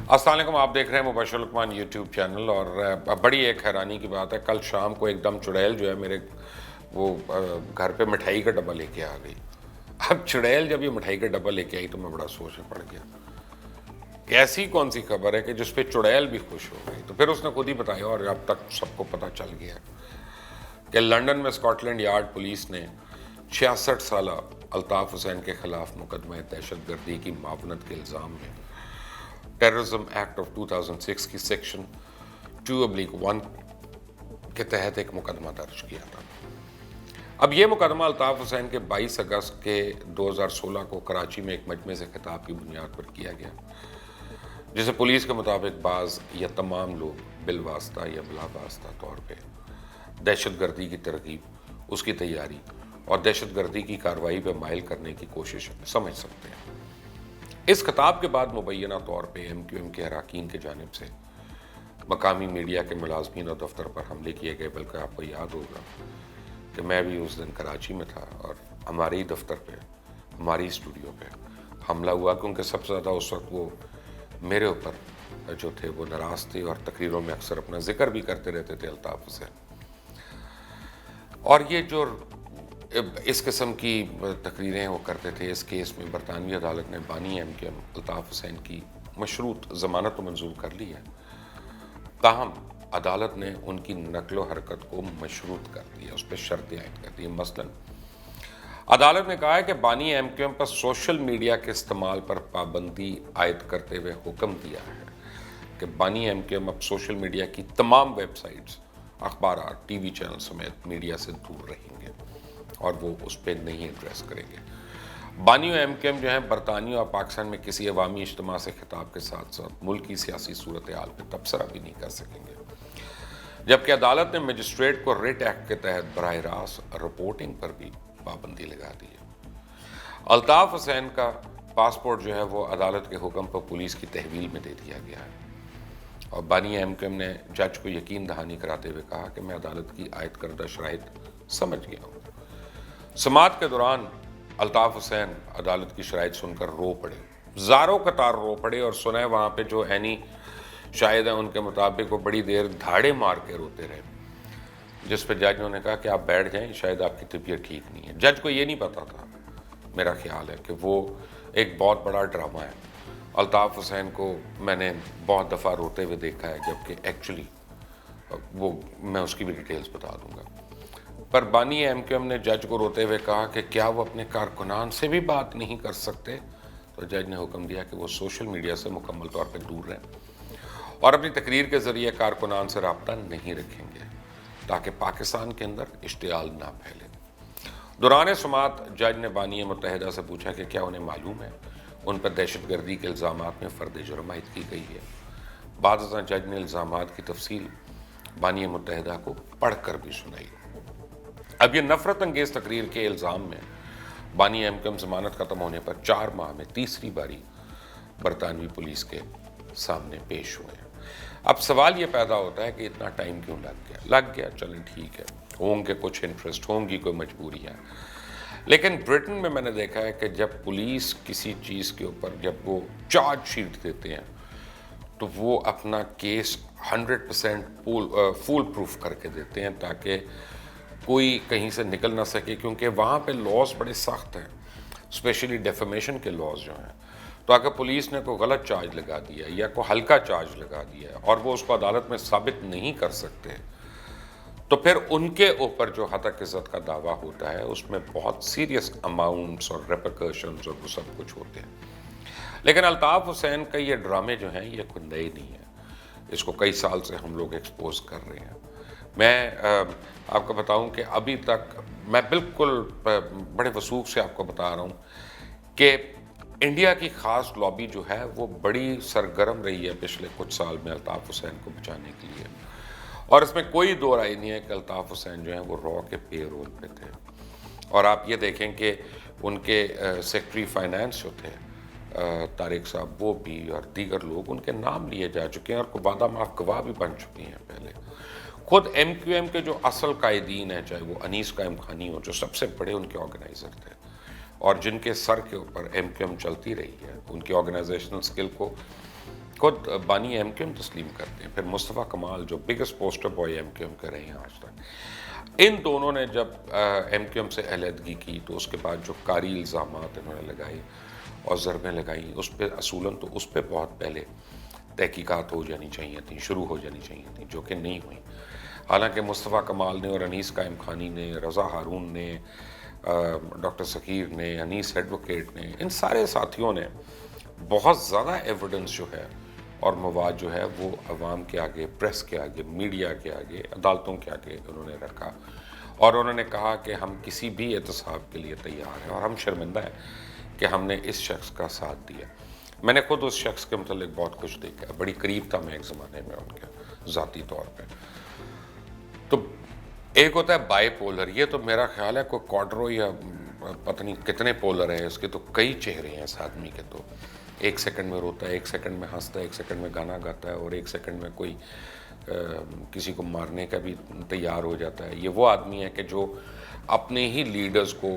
السلام علیکم، آپ دیکھ رہے ہیں مبشر لقمان یوٹیوب چینل. اور بڑی ایک حیرانی کی بات ہے، کل شام کو ایک دم چڑیل جو ہے میرے وہ گھر پہ مٹھائی کا ڈبہ لے کے آ گئی. اب چڑیل جب یہ مٹھائی کا ڈبہ لے کے آئی تو میں بڑا سوچ میں پڑ گیا کہ ایسی کون سی خبر ہے کہ جس پہ چڑیل بھی خوش ہو گئی. تو پھر اس نے خود ہی بتایا اور اب تک سب کو پتہ چل گیا کہ لندن میں اسکاٹ لینڈ یارڈ پولیس نے 66 سالہ الطاف حسین کے خلاف مقدمہ دہشت گردی کی معاونت کے الزام میں ٹیررزم ایکٹ آف 2006 کی سیکشن 2/1 کے تحت ایک مقدمہ درج کیا تھا. اب یہ مقدمہ الطاف حسین کے 22 اگست کے 2016 کو کراچی میں ایک مجمع سے خطاب کی بنیاد پر کیا گیا، جسے پولیس کے مطابق بعض یا تمام لوگ بالواسطہ یا بلا واسطہ طور پہ دہشت گردی کی ترغیب، اس کی تیاری اور دہشت گردی کی کارروائی پہ مائل کرنے کی کوشش سمجھ سکتے ہیں. اس خطاب کے بعد مبینہ طور پہ ایم کیو ایم کے اراکین کی جانب سے مقامی میڈیا کے ملازمین اور دفتر پر حملے کیے گئے. بلکہ آپ کو یاد ہوگا کہ میں بھی اس دن کراچی میں تھا اور ہمارے ہی دفتر پہ، ہماری اسٹوڈیو پہ حملہ ہوا، کیونکہ سب سے زیادہ اس وقت وہ میرے اوپر جو تھے وہ ناراض تھے اور تقریروں میں اکثر اپنا ذکر بھی کرتے رہتے تھے الطاف حسین. اور یہ جو اس قسم کی تقریریں وہ کرتے تھے، اس کیس میں برطانوی عدالت نے بانی M Q M Altaf Hussain کی مشروط ضمانت منظور کر لی ہے. تاہم عدالت نے ان کی نقل و حرکت کو مشروط کر دیا، اس پہ شرطیں عائد کر دی. مثلاً عدالت نے کہا ہے کہ بانی ایم کیو ایم پر سوشل میڈیا کے استعمال پر پابندی عائد کرتے ہوئے حکم دیا ہے کہ بانی ایم کیو ایم اب سوشل میڈیا کی تمام ویب سائٹس، اخبارات، ٹی وی چینل سمیت میڈیا سے دور رہیں گے اور وہ اس پہ نہیں ایڈریس کریں گے. بانی ایم کیو ایم جو ہیں برطانیہ اور پاکستان میں کسی عوامی اجتماع سے خطاب کے ساتھ ساتھ ملک کی سیاسی صورتحال پہ تبصرہ بھی نہیں کر سکیں گے. جبکہ عدالت نے مجسٹریٹ کو ریٹ ایکٹ کے تحت براہ راست رپورٹنگ پر بھی پابندی لگا دی ہے. الطاف حسین کا پاسپورٹ جو ہے وہ عدالت کے حکم پر پولیس کی تحویل میں دے دیا گیا ہے. اور بانی ایم کیو ایم نے جج کو یقین دہانی کراتے ہوئے کہا کہ میں عدالت کی عائد کردہ شرائط سمجھ گیا ہوں. سماعت کے دوران الطاف حسین عدالت کی شرائط سن کر رو پڑے، زاروں قطار رو پڑے. اور سنا ہے وہاں پہ جو عینی شاہد ہیں ان کے مطابق وہ بڑی دیر دھاڑے مار کے روتے رہے، جس پہ جج نے کہا کہ آپ بیٹھ جائیں، شاید آپ کی طبیعت ٹھیک نہیں ہے. جج کو یہ نہیں پتا تھا، میرا خیال ہے کہ وہ ایک بہت بڑا ڈرامہ ہے. الطاف حسین کو میں نے بہت دفعہ روتے ہوئے دیکھا ہے، جبکہ ایکچولی وہ میں اس کی بھی ڈیٹیلز بتا دوں گا. پر بانی ایم کیو ایم نے جج کو روتے ہوئے کہا کہ کیا وہ اپنے کارکنان سے بھی بات نہیں کر سکتے. تو جج نے حکم دیا کہ وہ سوشل میڈیا سے مکمل طور پہ دور رہیں اور اپنی تقریر کے ذریعے کارکنان سے رابطہ نہیں رکھیں گے تاکہ پاکستان کے اندر اشتعال نہ پھیلے. دوران سماعت جج نے بانی متحدہ سے پوچھا کہ کیا انہیں معلوم ہے ان پر دہشت گردی کے الزامات میں فرد جرم عائد کی گئی ہے. بعد ازاں جج نے الزامات کی تفصیل بانی متحدہ کو پڑھ کر بھی سنائی. اب یہ نفرت انگیز تقریر کے الزام میں بانی ایم کیو ایم ضمانت ختم ہونے پر 4 ماہ میں تیسری باری برطانوی پولیس کے سامنے پیش ہوئے ہیں. اب سوال یہ پیدا ہوتا ہے کہ اتنا ٹائم کیوں لگ گیا. چلیں ٹھیک ہے، ہوں گے کچھ انٹرسٹ، ہوں گی کوئی مجبوری ہے. لیکن برٹن میں نے دیکھا ہے کہ جب پولیس کسی چیز کے اوپر جب وہ چارج شیٹ دیتے ہیں تو وہ اپنا کیس 100% فول پروف کر کے دیتے ہیں تاکہ کوئی کہیں سے نکل نہ سکے. کیونکہ وہاں پہ لاز بڑے سخت ہیں، اسپیشلی ڈیفیمیشن کے لاز جو ہیں. تو اگر پولیس نے کوئی غلط چارج لگا دیا یا کوئی ہلکا چارج لگا دیا اور وہ اس کو عدالت میں ثابت نہیں کر سکتے تو پھر ان کے اوپر جو ہتک عزت کا دعویٰ ہوتا ہے اس میں بہت سیریس اماؤنٹس اور ریپرکشنز اور وہ سب کچھ ہوتے ہیں. لیکن الطاف حسین کا یہ ڈرامے جو ہیں یہ کوئی نئے نہیں ہیں، اس کو کئی سال سے ہم لوگ ایکسپوز کر رہے ہیں. میں آپ کو بتاؤں کہ ابھی تک میں بالکل بڑے وثوق سے آپ کو بتا رہا ہوں کہ انڈیا کی خاص لابی جو ہے وہ بڑی سرگرم رہی ہے پچھلے کچھ سال میں الطاف حسین کو بچانے کے لیے. اور اس میں کوئی دو رائے نہیں ہے کہ الطاف حسین جو ہیں وہ را کے پے رول پہ تھے. اور آپ یہ دیکھیں کہ ان کے سیکٹری فائنانس جو تھے طارق صاحب، وہ بھی اور دیگر لوگ ان کے نام لیے جا چکے ہیں اور وعدہ معاف گواہ بھی بن چکی ہیں. پہلے خود ایم کیو ایم کے جو اصل قائدین ہیں، چاہے وہ انیس قائم خانی ہو جو سب سے بڑے ان کے آرگنائزر تھے، اور جن کے سر کے اوپر ایم کیو ایم چلتی رہی ہے، ان کی آرگنائزیشنل سکل کو خود بانی ایم کیو ایم تسلیم کرتے ہیں. پھر مصطفیٰ کمال جو biggest poster boy M Q M کے رہے ہیں آج تک، ان دونوں نے جب ایم کیو ایم سے علیحدگی کی تو اس کے بعد جو کاری الزامات انہوں نے لگائے اور ضربیں لگائیں، اس پہ اصولاً تو اس پہ بہت پہلے تحقیقات ہو جانی چاہیے تھیں، شروع ہو جانی چاہیے تھیں، جو کہ نہیں ہوئیں. حالانکہ مصطفیٰ کمال نے اور انیس قائم خانی نے، رضا ہارون نے، ڈاکٹر ثقیر نے، انیس ایڈوکیٹ نے، ان سارے ساتھیوں نے بہت زیادہ ایویڈنس جو ہے اور مواد جو ہے وہ عوام کے آگے، پریس کے آگے، میڈیا کے آگے، عدالتوں کے آگے انہوں نے رکھا، اور انہوں نے کہا کہ ہم کسی بھی احتساب کے لیے تیار ہیں اور ہم شرمندہ ہیں کہ ہم نے اس شخص کا ساتھ دیا. میں نے خود اس شخص کے متعلق بہت کچھ دیکھا ہے، بڑی قریب تھا میں ایک زمانے میں ان کے ذاتی طور پہ. تو ایک ہوتا ہے بائی پولر، یہ تو میرا خیال ہے کوئی کوڈرو یا پتہ نہیں کتنے پولر ہیں اس کے، تو کئی چہرے ہیں اس آدمی کے. تو ایک سیکنڈ میں روتا ہے، ایک سیکنڈ میں ہنستا ہے، ایک سیکنڈ میں گانا گاتا ہے، اور ایک سیکنڈ میں کوئی کسی کو مارنے کا بھی تیار ہو جاتا ہے. یہ وہ آدمی ہے کہ جو اپنے ہی لیڈرز کو،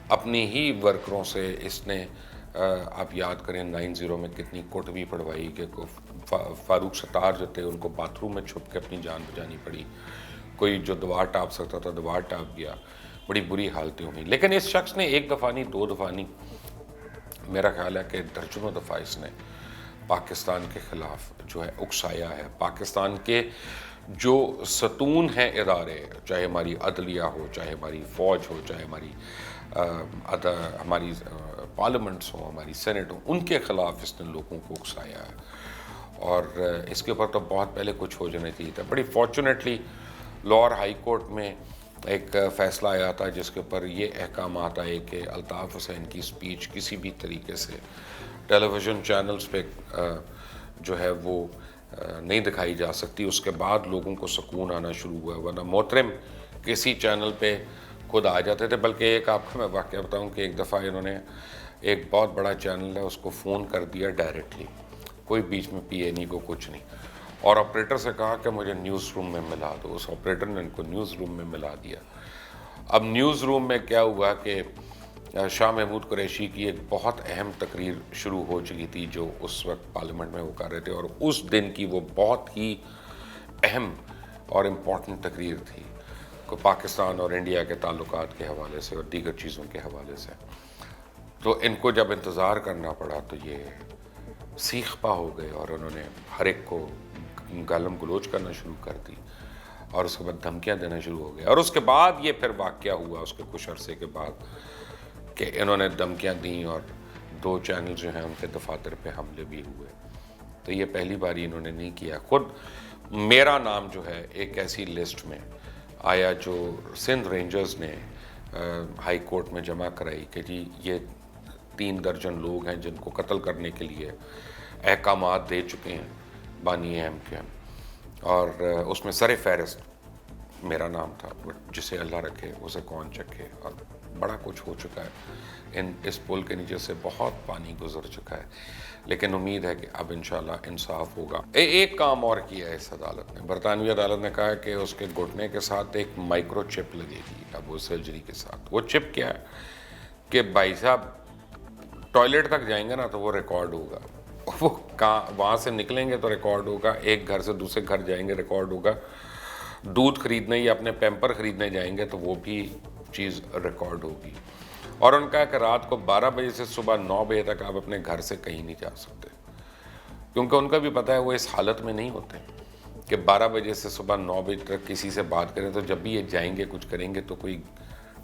اپنی ہی ورکروں سے اس نے، آپ یاد کریں 9/0 میں کتنی کوٹ بھی پڑوائی کہ فاروق ستار جو تھے ان کو باتھ روم میں چھپ کے اپنی جان بچانی پڑی. کوئی جو دیوار ٹاپ سکتا تھا دیوار ٹاپ گیا، بڑی بری حالتیں ہوئیں. لیکن اس شخص نے ایک دفعہ نہیں، دو دفعہ نہیں، میرا خیال ہے کہ درجنوں دفعہ اس نے پاکستان کے خلاف جو ہے اکسایا ہے. پاکستان کے جو ستون ہیں ادارے، چاہے ہماری عدلیہ ہو، چاہے ہماری فوج ہو، چاہے ہماری پارلیمنٹس ہوں، ہماری سینٹ ہوں، ان کے خلاف اس نے لوگوں کو اکسایا ہے. اور اس کے اوپر تو بہت پہلے کچھ ہو جانا چاہیے تھا. بڑی فارچونیٹلی لاہور ہائی کورٹ میں ایک فیصلہ آیا تھا جس کے اوپر یہ احکامات آئے کہ الطاف حسین کی سپیچ کسی بھی طریقے سے ٹیلی ویژن چینلز پہ جو ہے وہ نہیں دکھائی جا سکتی. اس کے بعد لوگوں کو سکون آنا شروع ہوا، ورنہ محترم کسی چینل پہ خود آ جاتے تھے. بلکہ ایک آپ کو میں واقعہ بتاؤں کہ ایک دفعہ انہوں نے ایک بہت بڑا چینل ہے اس کو فون کر دیا ڈائریکٹلی، کوئی بیچ میں پی اے نہیں کو کچھ نہیں، اور آپریٹر سے کہا کہ مجھے نیوز روم میں ملا دو. اس آپریٹر نے ان کو نیوز روم میں ملا دیا. اب نیوز روم میں کیا ہوا کہ شاہ محمود قریشی کی ایک بہت اہم تقریر شروع ہو چکی تھی جو اس وقت پارلیمنٹ میں وہ کر رہے تھے، اور اس دن کی وہ بہت ہی اہم اور امپورٹنٹ تقریر تھی پاکستان اور انڈیا کے تعلقات کے حوالے سے اور دیگر چیزوں کے حوالے سے. تو ان کو جب انتظار کرنا پڑا تو یہ سیخ پا ہو گئے اور انہوں نے ہر ایک کو گالم گلوچ کرنا شروع کر دی، اور اس کے بعد دھمکیاں دینا شروع ہو گئے. اور اس کے بعد یہ پھر واقعہ ہوا اس کے کچھ عرصے کے بعد کہ انہوں نے دھمکیاں دیں اور 2 چینل جو ہیں ان کے دفاتر پہ حملے بھی ہوئے. تو یہ پہلی باری انہوں نے نہیں کیا. خود میرا نام جو ہے ایک ایسی لسٹ میں آیا جو سندھ رینجرز نے ہائی کورٹ میں جمع کرائی کہ جی یہ 3 درجن لوگ ہیں جن کو قتل کرنے کے لیے احکامات دے چکے ہیں بانی ایم کیو ایم، اور اس میں سر فہرست میرا نام تھا. جسے اللہ رکھے اسے کون چکھے. اور بڑا کچھ ہو چکا ہے، اس پل کے نیچے سے بہت پانی گزر چکا ہے، لیکن امید ہے کہ اب انشاءاللہ انصاف ہوگا. ایک کام اور کیا ہے اس عدالت نے، برطانوی عدالت نے کہا کہ اس کے گھٹنے کے ساتھ ایک مائکرو چپ لگے گی اب وہ سرجری کے ساتھ. وہ چپ کیا ہے کہ بھائی صاحب ٹوائلٹ تک جائیں گے نا تو وہ ریکارڈ ہوگا، وہ وہاں سے نکلیں گے تو ریکارڈ ہوگا، ایک گھر سے دوسرے گھر جائیں گے ریکارڈ ہوگا، دودھ خریدنے یا اپنے پیمپر خریدنے جائیں گے تو وہ بھی چیز ریکارڈ ہوگی. اور ان کا کہ رات کو 12 بجے سے صبح 9 بجے تک آپ اپنے گھر سے کہیں نہیں جا سکتے، کیونکہ ان کا بھی پتہ ہے وہ اس حالت میں نہیں ہوتے کہ 12 بجے سے صبح 9 بجے تک کسی سے بات کریں، تو جب بھی یہ جائیں گے کچھ کریں گے تو کوئی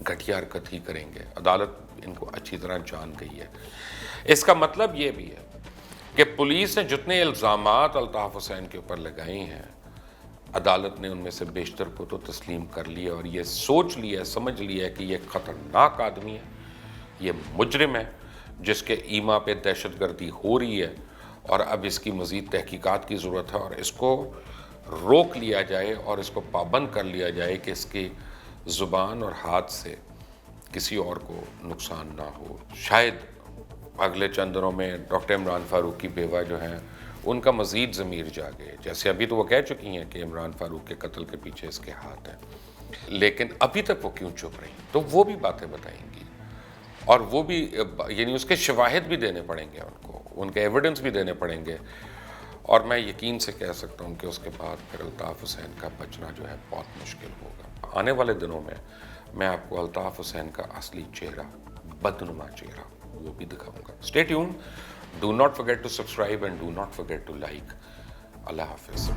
گھٹیا حرکت ہی کریں گے. عدالت ان کو اچھی طرح جان گئی ہے. اس کا مطلب یہ بھی ہے کہ پولیس نے جتنے الزامات الطاف حسین کے اوپر لگائے ہیں، عدالت نے ان میں سے بیشتر کو تو تسلیم کر لیا اور یہ سوچ لیا، سمجھ لیا کہ یہ خطرناک آدمی ہے، یہ مجرم ہے جس کے ایما پہ دہشت گردی ہو رہی ہے، اور اب اس کی مزید تحقیقات کی ضرورت ہے اور اس کو روک لیا جائے اور اس کو پابند کر لیا جائے کہ اس کی زبان اور ہاتھ سے کسی اور کو نقصان نہ ہو. شاید اگلے چند دنوں میں ڈاکٹر عمران فاروق کی بیوہ جو ہیں ان کا مزید ضمیر جاگے، جیسے ابھی تو وہ کہہ چکی ہیں کہ عمران فاروق کے قتل کے پیچھے اس کے ہاتھ ہیں، لیکن ابھی تک وہ کیوں چپ رہی، تو وہ بھی باتیں بتائیں گی. اور وہ بھی یعنی اس کے شواہد بھی دینے پڑیں گے ان کو، ان کے ایویڈنس بھی دینے پڑیں گے، اور میں یقین سے کہہ سکتا ہوں کہ اس کے بعد پھر الطاف حسین کا بچنا جو ہے بہت مشکل ہوگا۔ آنے والے دنوں میں آپ کو الطاف حسین کا اصلی چہرہ، بدنما چہرہ، وہ بھی دکھاؤں گا۔ Stay tune, do not forget to subscribe and do not forget to like. اللہ حافظ۔